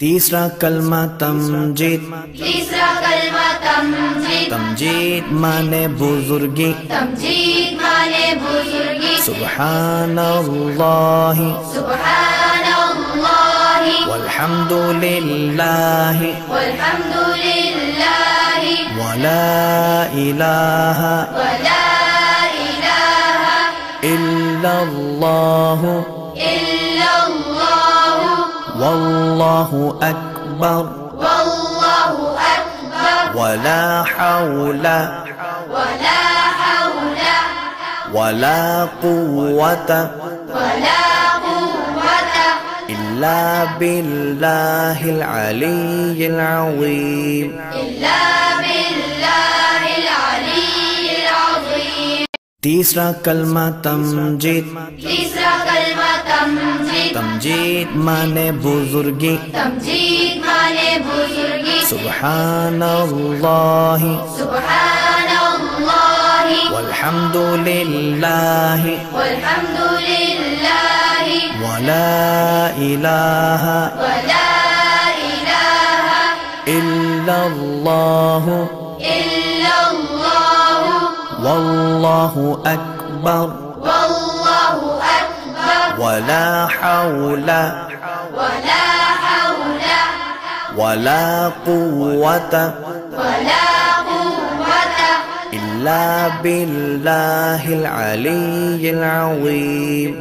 तीसरा कलमा तमजीद। तीसरा कलमा तमजीद। तमजीद माने बुजुर्गी। तमजीद माने बुजुर्गी। सुब्हानल्लाहि सुब्हानल्लाहि वल्हम्दुलिल्लाहि वल्हम्दुलिल्लाहि वला इलाहा इल्लल्लाहु वल्लाहु अकबर वला हौला वला कुव्वता इल्ला बिल्लाहिल अलिय्यिल अज़ीम। तीसरा कलमा तमजीद। तीसरा कलमा तमजीद। तमजीद माने बुजुर्गी। तमजीद माने बुजुर्गी। सुब्हानल्लाहि सुब्हानल्लाहि वल्हम्दुलिल्लाहि वल्हम्दुलिल्लाहि वला इलाहा इल्लल्लाहु वल्लाहु अकबर वला हौला वला कुव्वता इल्ला बिल्लाहिल अलिय्यिल अज़ीम।